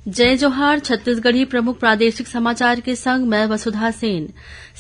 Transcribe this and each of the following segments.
जय जोहार। छत्तीसगढ़ी प्रमुख प्रादेशिक समाचार के संग मैं वसुधा सेन।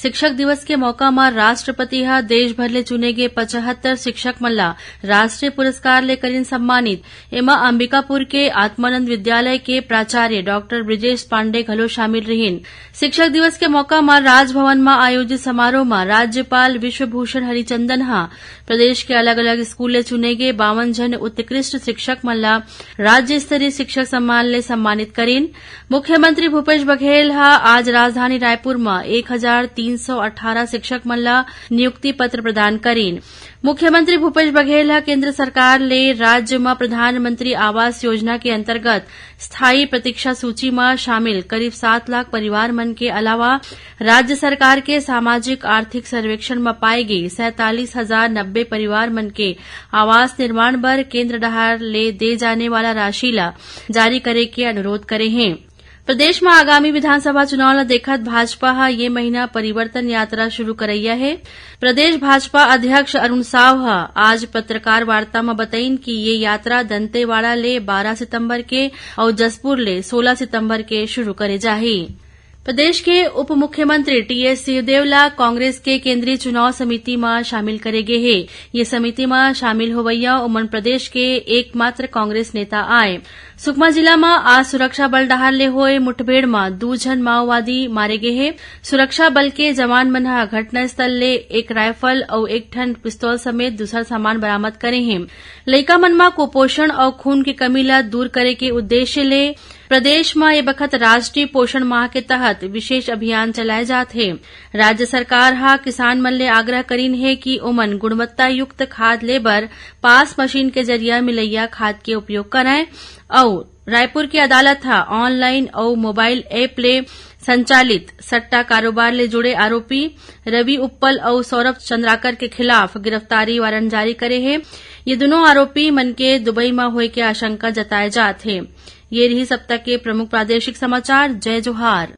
शिक्षक दिवस के मौका में राष्ट्रपति हा देश भर ले चुने गे 75 शिक्षक मन ला राष्ट्रीय पुरस्कार ले करीन सम्मानित। एमा अंबिकापुर के आत्मानंद विद्यालय के प्राचार्य डॉक्टर ब्रिजेश पांडे घलो शामिल रहीन। शिक्षक दिवस के मौका में राजभवन में आयोजित समारोह में राज्यपाल विश्वभूषण हरिचंदन हा प्रदेश के अलग अलग स्कूल ले चुने गे 52 जन उत्कृष्ट शिक्षक मन ला राज्य स्तरीय शिक्षक सम्मान ले सम्मानित करीन। मुख्यमंत्री भूपेश बघेल हा आज राजधानी रायपुर में 1318 शिक्षक मन ला नियुक्ति पत्र प्रदान करीन। मुख्यमंत्री भूपेश बघेल हा केंद्र सरकार ले राज्य में प्रधानमंत्री आवास योजना के अंतर्गत स्थायी प्रतीक्षा सूची में शामिल करीब 7 लाख परिवार मन के अलावा राज्य सरकार के सामाजिक आर्थिक सर्वेक्षण में पाए गए 47,090 परिवार मन के आवास निर्माण बर केंद्र डहार ले दे जाने वाला राशि ला जारी करे के अनुरोध करे हैं। प्रदेश में आगामी विधानसभा चुनाव ला देखत भाजपा हा ये महीना परिवर्तन यात्रा शुरू करैया है। प्रदेश भाजपा अध्यक्ष अरुण साव हा आज पत्रकार वार्ता में बताइन कि ये यात्रा दंतेवाड़ा ले 12 सितंबर के और जसपुर ले 16 सितंबर के शुरू करे जाही। प्रदेश के उप मुख्यमंत्री टीएस सिंहदेव ला कांग्रेस के केंद्रीय चुनाव समिति में शामिल करे गे हे। ये समिति में शामिल होवैया उमन प्रदेश के एकमात्र कांग्रेस नेता आए। सुकमा जिला में आज सुरक्षा बल डहार ले होए मुठभेड़ में 2 जन माओवादी मारे गे हे। सुरक्षा बल के जवान मन हा घटनास्थल ले एक राइफल और एक ठन पिस्तौल समेत दूसरा सामान बरामद करे हैं। लइका मन में कुपोषण और खून की कमी ला दूर करे के उद्देश्य ले प्रदेश में ये बखत राष्ट्रीय पोषण माह के तहत विशेष अभियान चलाए जात है। राज्य सरकार हा किसान मन ले आग्रह करीन है कि ओमन गुणवत्ता युक्त खाद लेबर पास मशीन के जरिया मिलैया खाद के उपयोग कराएं और रायपुर की अदालत हा ऑनलाइन और मोबाइल ऐप ले संचालित सट्टा कारोबार ले जुड़े आरोपी रवि उप्पल और सौरभ चंद्राकर के खिलाफ गिरफ्तारी वारंट जारी करे है। ये दोनों आरोपी मन के दुबई में होए के आशंका जताए जात है। ये रही सप्ताह के प्रमुख प्रादेशिक समाचार। जय जोहार।